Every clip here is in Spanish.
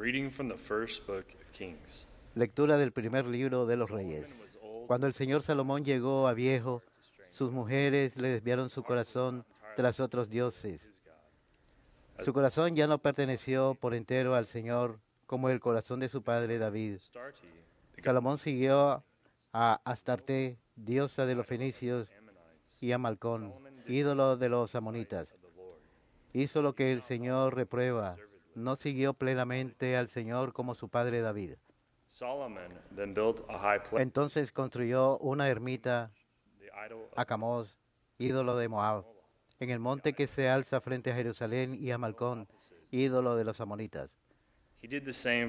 reading from the first book of Kings. Lectura del primer libro de los Reyes. Cuando el señor Salomón llegó a viejo, sus mujeres le desviaron su corazón tras otros dioses. Su corazón ya no perteneció por entero al Señor como el corazón de su padre David. Salomón siguió a Astarte, diosa de los fenicios, y a Malcón, ídolo de los amonitas. Hizo lo que el Señor reprueba. No siguió plenamente al Señor como su padre David. Entonces construyó una ermita a Camoz, ídolo de Moab, en el monte que se alza frente a Jerusalén, y a Malcón, ídolo de los amonitas.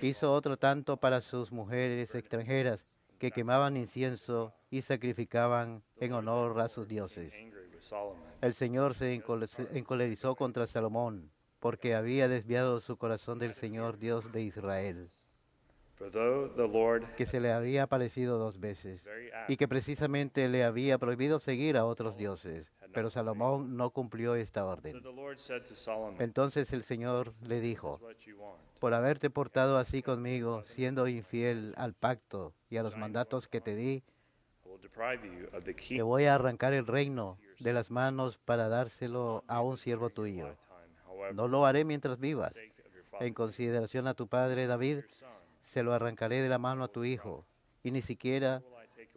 Hizo otro tanto para sus mujeres extranjeras, que quemaban incienso y sacrificaban en honor a sus dioses. El Señor se encolerizó contra Salomón, porque había desviado su corazón del Señor Dios de Israel, que se le había aparecido 2 veces, y que precisamente le había prohibido seguir a otros dioses. Pero Salomón no cumplió esta orden. Entonces el Señor le dijo: por haberte portado así conmigo, siendo infiel al pacto y a los mandatos que te di, te voy a arrancar el reino de las manos para dárselo a un siervo tuyo. No lo haré mientras vivas. En consideración a tu padre David, se lo arrancaré de la mano a tu hijo, y ni siquiera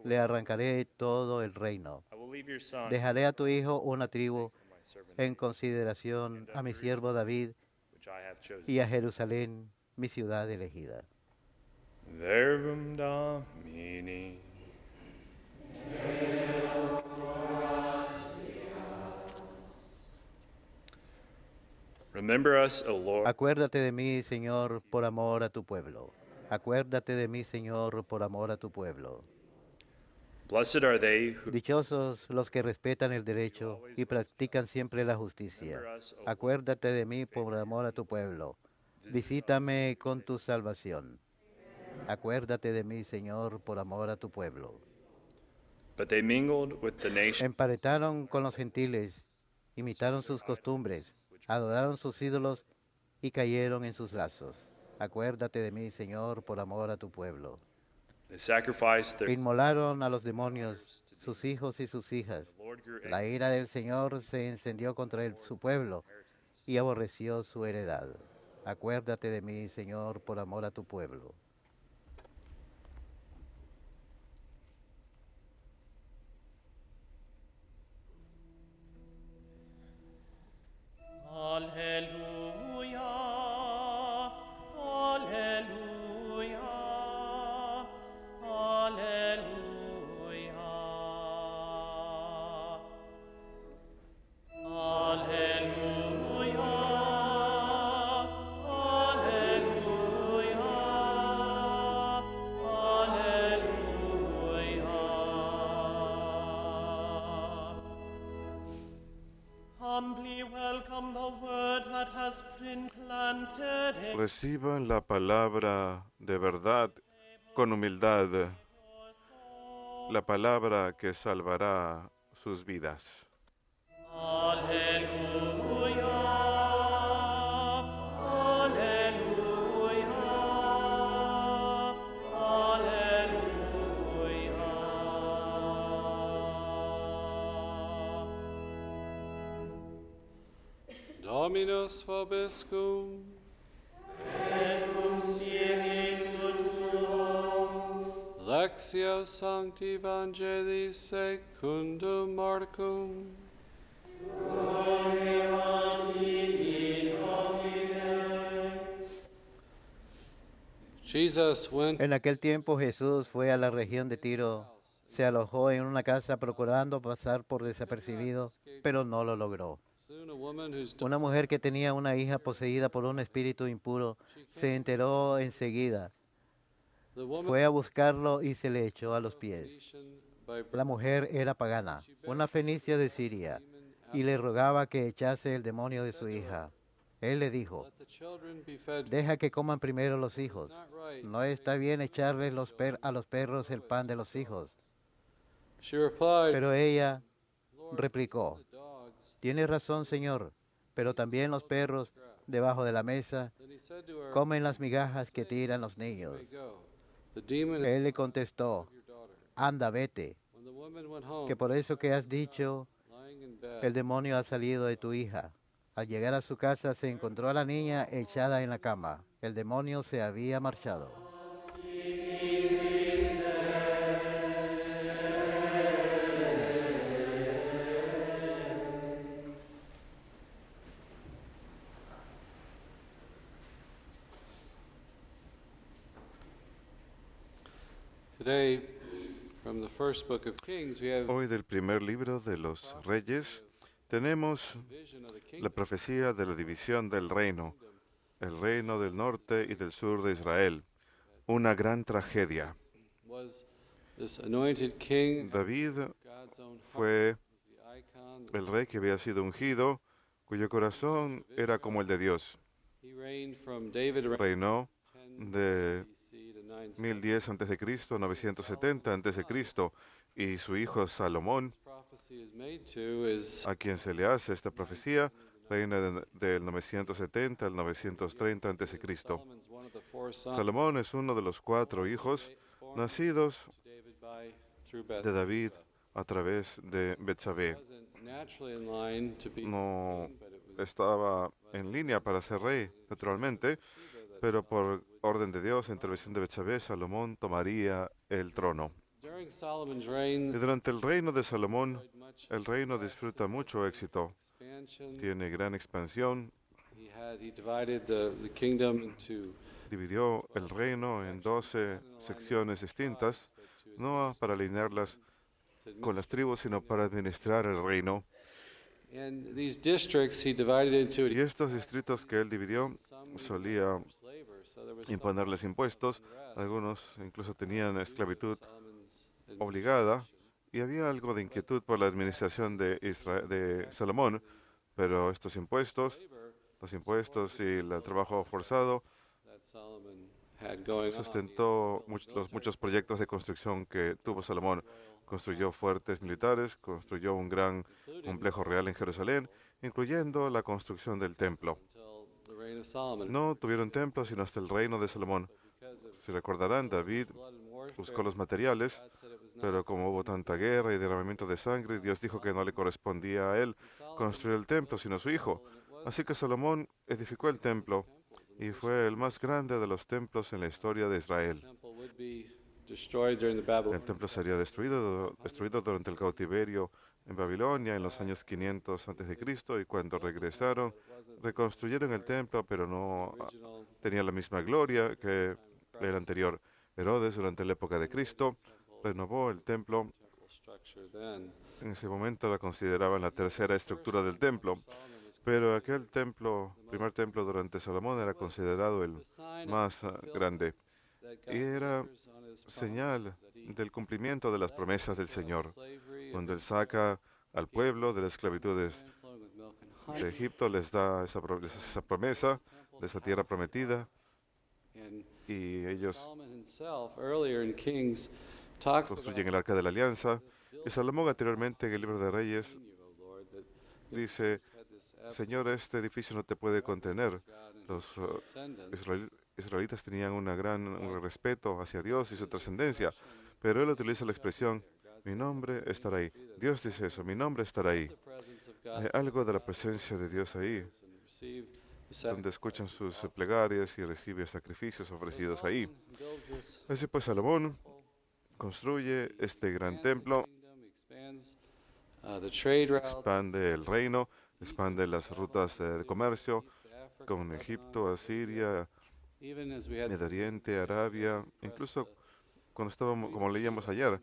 le arrancaré todo el reino. Dejaré a tu hijo una tribu en consideración a mi siervo David y a Jerusalén, mi ciudad elegida. Verbum Domini. Remember us, O Lord. Acuérdate de mí, Señor, por amor a tu pueblo. Acuérdate de mí, Señor, por amor a tu pueblo. Blessed are they who Dichosos los que respetan el derecho y practican siempre la justicia. Acuérdate de mí por amor a tu pueblo. Visítame con tu salvación. Acuérdate de mí, Señor, por amor a tu pueblo. but they mingled with the nations. Emparentaron con los gentiles, imitaron sus costumbres, adoraron sus ídolos y cayeron en sus lazos. Acuérdate de mí, Señor, por amor a tu pueblo. They sacrificed their Inmolaron a los demonios, sus hijos y sus hijas. La ira del Señor se encendió contra su pueblo y aborreció su heredad. Acuérdate de mí, Señor, por amor a tu pueblo. Alleluia, alleluia, alleluia. Alleluia, alleluia. Humbly welcome the word that has been planted in Reciban la palabra de verdad con humildad, your soul. la palabra que salvará sus vidas. Alleluia, alleluia, alleluia. Dominus vobiscum. Et cum spiritu tuo. Lectio Sancti Evangelii secundum Marcum. Gloria tibi, Domine. Jesus went En aquel tiempo Jesús fue a la región de Tiro, se alojó en una casa procurando pasar por desapercibido, pero no lo logró. soon a woman whose Una mujer que tenía una hija poseída por un espíritu impuro se enteró enseguida. the woman Fue a buscarlo y se le echó a los pies. by La mujer era pagana, una fenicia de Siria, y le rogaba que echase el demonio de su hija. Él le dijo: let the children be fed. deja que coman primero los hijos. No está bien echarles a los perros el pan de los hijos. She replied, Pero ella Lord, replicó: the dogs tienes razón, Señor, pero también los perros debajo de la mesa, Then he said to her, comen las migajas que tiran los niños. "May go. The demon is Él le contestó, your daughter." anda, vete, When the woman went home, que por eso que has dicho, lying in bed, el demonio ha salido de tu hija. Al llegar a su casa se encontró a la niña echada en la cama. El demonio se había marchado. today, from the first book of Kings, we have Hoy del primer libro de los Reyes tenemos vision of the la kingdom. profecía de la división del reino, el reino del norte y del sur de Israel. Una gran tragedia. Was this anointed king David God's own heart, fue the icon. el rey que había sido ungido, cuyo corazón era como el de Dios. He reigned from David around Reinó 10 de BC to 970. 1010 a.C., 970 a.C., y su hijo Salomón, Prophecy is made to is a quien se le hace esta profecía, reina del 970 al 930 a.C. Solomon's one of the four sons Salomón es uno de los 4 hijos born nacidos to David through de David a través de Betsabé. Wasn't naturally in line to be No king, but it was estaba en línea para ser rey, naturalmente, pero por orden de Dios, intervención de Betsabé, Salomón tomaría el trono. during Solomon's Y reign. durante el reino de Salomón, enjoyed much el reino success, disfruta mucho éxito, expansion. tiene gran expansión, He divided the kingdom into dividió el reino en 12 secciones distintas, no para alinearlas con las tribus, sino para administrar el reino. and these districts he divided into Y estos distritos que él dividió solía labor. So there was imponerles impuestos, algunos incluso tenían esclavitud Solomon's obligada, y había algo de inquietud por la administración de Salomón, pero estos impuestos, los impuestos y el trabajo forzado that Solomon had going on. sustentó los muchos proyectos de construcción que tuvo Salomón. Construyó fuertes militares, construyó un gran complejo real en Jerusalén, incluyendo la construcción del templo. Until the reign of Solomon. No tuvieron templo sino hasta el reino de Salomón. Because of Si recordarán, David blood and warfare, buscó los materiales, God said it was not. pero como hubo tanta guerra y derramamiento de sangre, Dios dijo que no le correspondía a él construir el templo, sino a su hijo. Así que Salomón edificó el templo y fue el más grande de los templos en la historia de Israel. The temple would be destroyed during the El Babylonian. templo sería destruido durante el cautiverio en Babilonia en los años 500 a.C. y cuando regresaron reconstruyeron el templo, pero no Original tenía la misma gloria que el anterior. Herodes, durante la época de Cristo, renovó el templo. temple structure then. En ese momento la consideraban la tercera estructura del templo, pero aquel templo, primer templo durante Salomón, era considerado el The sign más grande that y era delivers on his señal promises that he del cumplimiento de las promesas del led them Señor. out of slavery Cuando and Él saca al pueblo de la esclavitud land flowing with milk and de honey. Egipto, les da les hace esa promesa de esa tierra prometida, And y ellos Solomon himself, earlier in Kings, talks construyen about el arca de la alianza. this Y Salomón anteriormente en el libro de Reyes building you, O Lord, that dice, had this absolute Señor, este edificio no te puede contener. God and Los his descendants. israelitas tenían un gran respeto hacia Dios y su trascendencia, pero él utiliza la expresión, mi nombre estará ahí. Dios dice eso, mi nombre estará ahí. The presence of Hay God algo de la presencia de Dios ahí, and receive the donde escuchan sus plegarias y recibe sacrificios ofrecidos ahí. builds this Así pues, Salomón construye este gran templo, kingdom, expands the trade route expande el reino, expande las rutas de comercio to Africa, con Egipto, Asiria, even as we had Medio Oriente, Arabia. Incluso cuando estábamos, como leíamos ayer,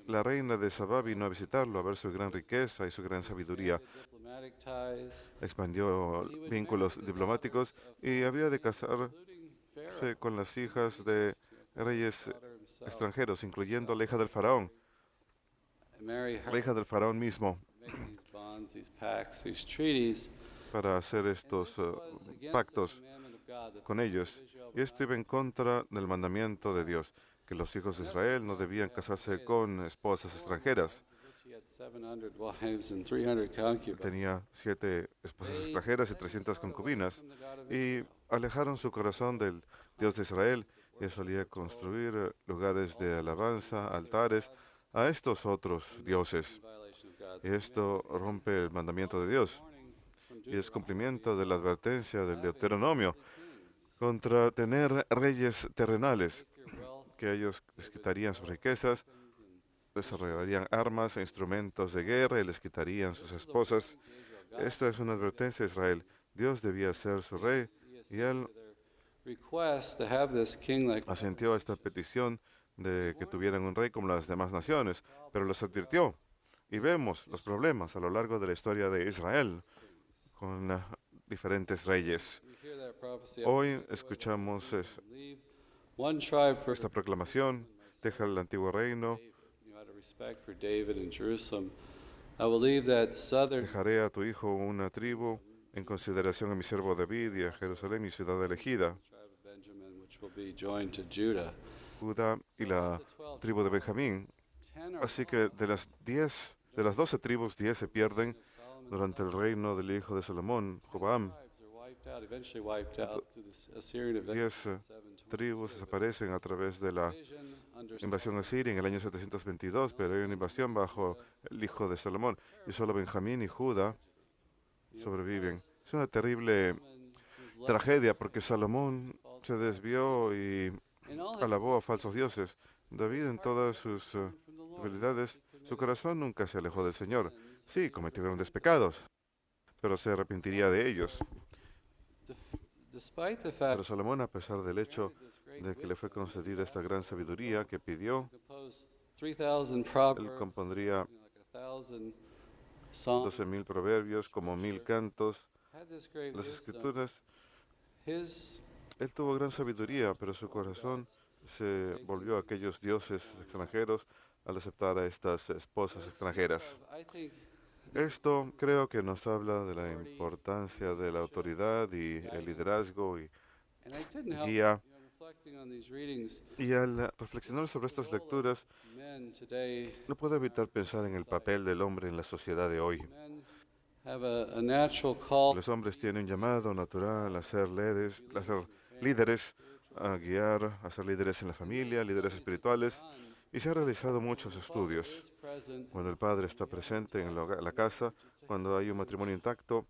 la reina de Sabá vino a visitarlo, a ver su gran riqueza y su gran sabiduría. diplomatic ties, Expandió vínculos diplomáticos y habría de casarse including Pharaoh, con las hijas de reyes daughter himself, extranjeros, incluyendo la hija del faraón, and marry her, la hija del faraón mismo, make these bonds, these pacts, these treaties. para hacer estos pactos con ellos. Y esto iba en contra del mandamiento de Dios, que los hijos de Israel no debían casarse con esposas extranjeras. 700 wives and 300 concubines. Tenía 7 esposas extranjeras y 300 concubinas. Y alejaron su corazón del Dios de Israel y solía construir lugares de alabanza, altares a estos otros dioses. Y esto rompe el mandamiento de Dios. Y es cumplimiento de la advertencia del Deuteronomio contra tener reyes terrenales, que ellos les quitarían sus riquezas, desarrollarían armas e instrumentos de guerra y les quitarían sus esposas. Esta es una advertencia a Israel. Dios debía ser su rey y él asintió a esta petición de que tuvieran un rey como las demás naciones, pero los advirtió. Y vemos los problemas a lo largo de la historia de Israel con diferentes reyes. Hoy escuchamos esta proclamación: deja el antiguo reino, dejaré a tu hijo una tribu en consideración a mi siervo David y a Jerusalén, mi ciudad elegida, Judá y la tribu de Benjamín. Así que de las 12 tribus, 10 se pierden durante el reino del hijo de Salomón, Jobaam. 10 tribus desaparecen a través de la invasión asiria en el año 722, pero hay una invasión bajo el hijo de Salomón y solo Benjamín y Judá sobreviven. Es una terrible tragedia porque Salomón se desvió y alabó a falsos dioses. David, en todas sus debilidades, su corazón nunca se alejó del Señor. Sí, cometió grandes pecados, pero se arrepentiría de ellos. Pero Salomón, a pesar del hecho de que le fue concedida esta gran sabiduría que pidió, él compondría 12,000 proverbios, como 1,000 cantos, las escrituras. Él tuvo gran sabiduría, pero su corazón se volvió a aquellos dioses extranjeros al aceptar a estas esposas extranjeras. Esto creo que nos habla de la importancia de la autoridad y el liderazgo y guía. Y al reflexionar sobre estas lecturas, no puedo evitar pensar en el papel del hombre en la sociedad de hoy. Los hombres tienen un llamado natural a ser líderes, a guiar, a ser líderes en la familia, líderes espirituales, y se han realizado muchos estudios. Cuando el padre está presente en la casa, cuando hay un matrimonio intacto,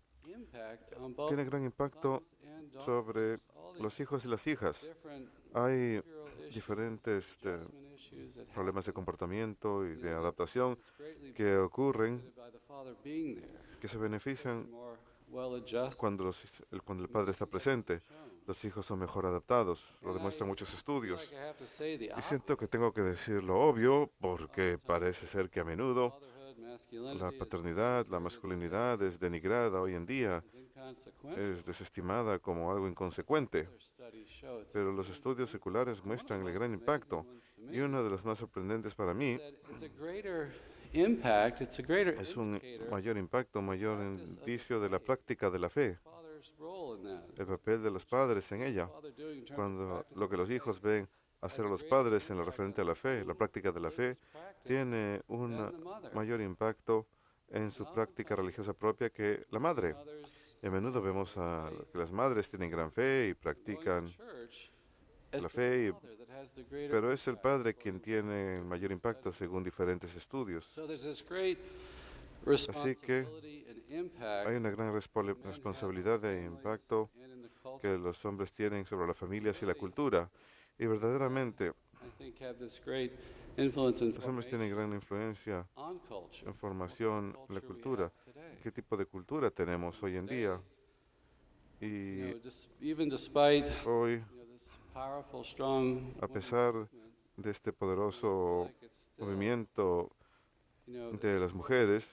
tiene gran impacto sobre los hijos y las hijas. Hay diferentes problemas de comportamiento y de adaptación que ocurren, que se benefician cuando el padre está presente. Los hijos son mejor adaptados, lo demuestran muchos estudios. Y siento que tengo que decir lo obvio porque parece ser que a menudo la paternidad, la masculinidad es denigrada hoy en día, es desestimada como algo inconsecuente. Pero los estudios seculares muestran el gran impacto. Y uno de los más sorprendentes para mí es un mayor impacto, un mayor indicio de la práctica de la fe, el papel de los padres en ella. Cuando lo que los hijos ven hacer a los padres en lo referente a la fe, la práctica de la fe, tiene un mayor impacto en su práctica religiosa propia que la madre. Y a menudo vemos que las madres tienen gran fe y practican la fe, pero es el padre quien tiene el mayor impacto según diferentes estudios. Así que hay una gran responsabilidad e impacto que los hombres tienen sobre las familias y la cultura. Y verdaderamente, los hombres tienen gran influencia en formación en la cultura. ¿Qué tipo de cultura tenemos hoy en día? Y hoy, a pesar de este poderoso movimiento de las mujeres,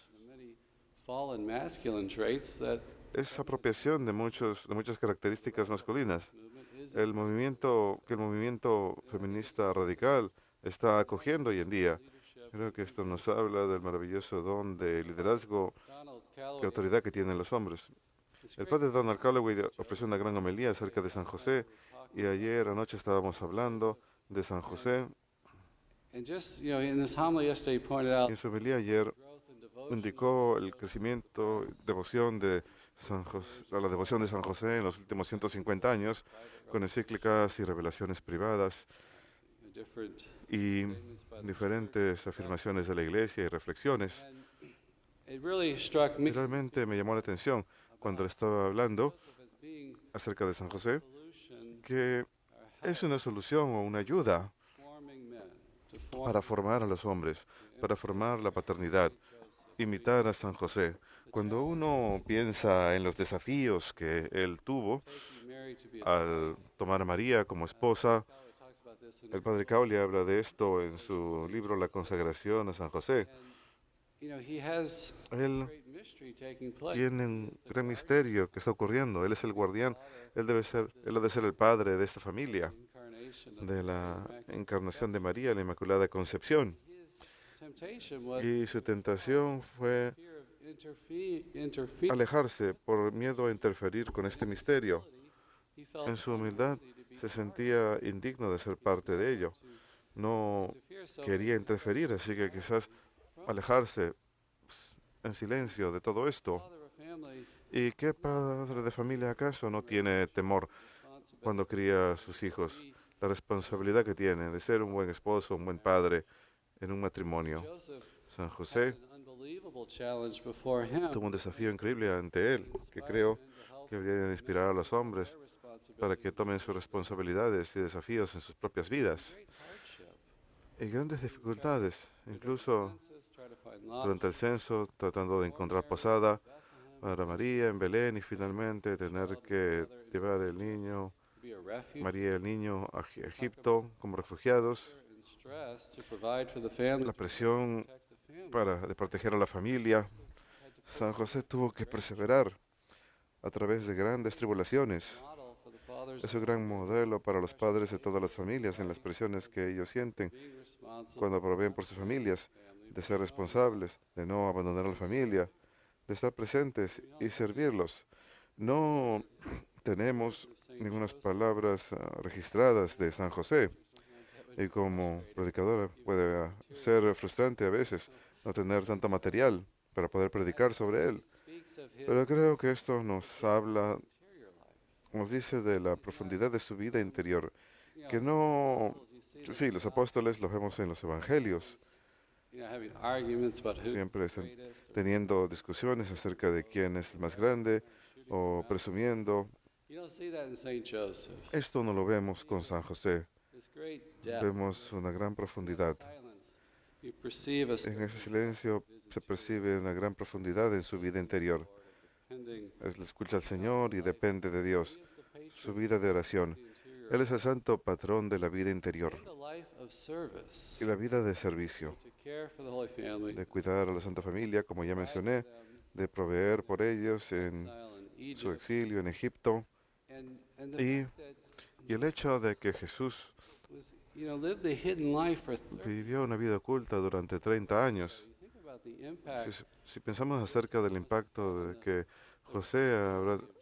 es apropiación de muchas características masculinas. El movimiento feminista radical está acogiendo hoy en día. Creo que esto nos habla del maravilloso don de liderazgo y autoridad que tienen los hombres. El padre Donald Calloway ofreció una gran homilía acerca de San José, y ayer anoche estábamos hablando de San José. Y en su homilía ayer indicó el crecimiento, devoción de a la devoción de San José en los últimos 150 años, con encíclicas y revelaciones privadas y diferentes afirmaciones de la Iglesia y reflexiones. It really struck me Y realmente me llamó la atención cuando estaba hablando as being acerca de San José, solution que es una solución o una ayuda forming men to form para formar a los hombres, para formar la paternidad, imitar a San José. Cuando uno piensa en los desafíos que él tuvo taking Mary to be a al tomar a María como esposa, Cowley talks about this in el his padre Cauly habla de esto en su libro La consagración a San José. he has Él great mystery taking place. tiene un gran misterio que está ocurriendo. Él es el guardián. Él ha de ser el padre de esta familia, Incarnation of de la Immaculate encarnación de María, la Inmaculada Concepción. His temptation was Y su tentación fue fear of interfere. alejarse por miedo a interferir con este misterio. He felt En su humildad se sentía indigno de ser parte de ello. No quería interferir, así que quizás alejarse en silencio de todo esto. father of family ¿Y qué padre de familia acaso no tiene temor cuando cría a sus hijos? La responsabilidad que tiene de ser un buen esposo, un buen padre en un matrimonio. Joseph San had José an unbelievable challenge before him tuvo un desafío increíble ante él, que creo que debería de inspirar a los hombres para que tomen sus responsabilidades y desafíos en sus propias vidas. great hardship. Y grandes dificultades, incluso Census, try to find lodging, durante el censo, tratando de encontrar posada para María en Belén y finalmente tener que llevar el niño, to be a refuge, María y el niño a Egipto como refugiados. and stress to provide for the family, La presión protect the family. de proteger a la familia. San José tuvo que perseverar a través de grandes tribulaciones. Model for the fathers Es un gran modelo para los padres de todas las familias en las presiones que ellos sienten being responsible cuando proveen por sus familias, de ser responsables, de no abandonar a la familia, de estar presentes y servirlos. No tenemos ninguna palabras registradas de San José. Y como predicadora puede ser frustrante a veces no tener tanto material para poder predicar sobre él. speaks of his Pero creo que esto nos habla, interior life. nos dice de la profundidad de su vida interior, You que know, no, apostles, you see them, sí, los apóstoles los vemos en los evangelios, having arguments about who's siempre the están greatest, or teniendo discusiones acerca de quién es el más grande o presumiendo. you don't see that in Saint Joseph. Esto no lo vemos con San José. This great depth, Vemos una gran profundidad. silence. You perceive a En ese silencio se percibe una gran profundidad en su vida interior. depending. Él escucha al Señor y depende de Dios. He is the patron Su vida de oración. of the interior Él es el santo patrón de la vida interior and a life of service y la vida de servicio, to care for the Holy Family, de cuidar a la Santa Familia, como ya mencioné, de proveer por ellos en exile in su Egypt, exilio en Egipto. and the Y, fact that y el hecho de que Jesús was, lived the hidden life for 30 vivió una vida oculta durante 30 años. You think about the impact Si pensamos acerca del impacto de que José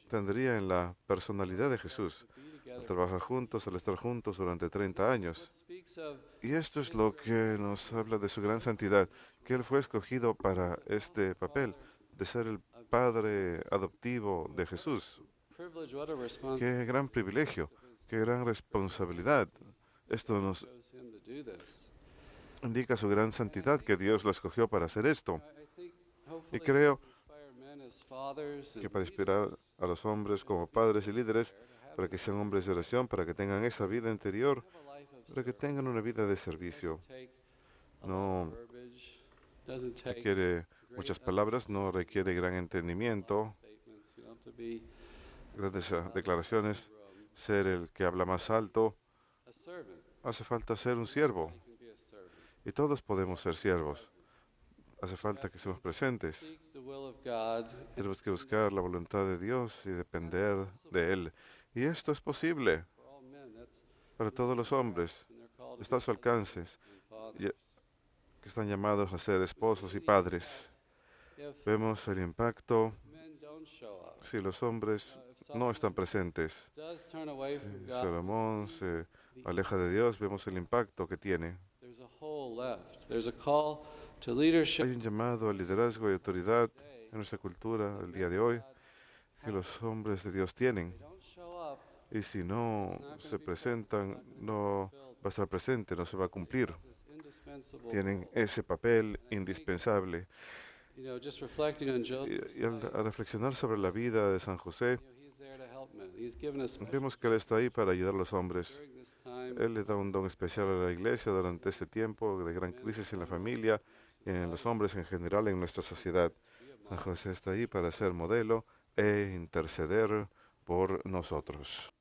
tendría en la personalidad de Jesús, to be al together. trabajar juntos, al estar juntos durante 30 años. What speaks of Y esto es lo que nos habla de su gran santidad, que Él fue escogido para este papel, de ser el padre adoptivo de Jesús. privilege, what a responsibility Qué gran privilegio, qué gran responsabilidad. Esto nos chose him to do this. indica su gran santidad, que Dios lo escogió para hacer esto. I think hopefully Y creo inspire men as fathers que and para inspirar a los hombres como padres y líderes, para que sean hombres de oración, para que tengan esa vida interior, have a life of para que tengan una vida de servicio. take a No lot of verbiage, doesn't take requiere muchas palabras, no requiere gran entendimiento, statements. You don't have to be grandes declaraciones, ser el que habla más alto. a servant. Hace falta ser un siervo You can be a servant. y todos podemos ser siervos. Hace falta que estemos presentes. Seek the will of God. Tenemos que buscar la voluntad de Dios y depender de Él. Y esto es posible For all men, that's para todos los hombres. when they're called to Está a su alcance, be fathers. y- que están llamados a ser esposos y padres. If Vemos el impacto men don't show up, si los hombres no están presentes. does turn away from Si God, Salomón se aleja de Dios, vemos el impacto que tiene. there's a hole left. There's a call to leadership. Hay un llamado al liderazgo y autoridad en nuestra cultura el día de hoy que los hombres de Dios tienen. Don't show up. Y si no se presentan, no va a estar presente, no se va a cumplir. This indispensable. Tienen ese papel indispensable. Just reflecting on Joseph's Y al reflexionar sobre la vida de San José, he's there to help men. He's given us vemos que Él está ahí para ayudar a los hombres. during this time. Él le da un don especial a la iglesia durante este tiempo de gran crisis en la familia y en los hombres en general en nuestra sociedad. San José está ahí para ser modelo e interceder por nosotros.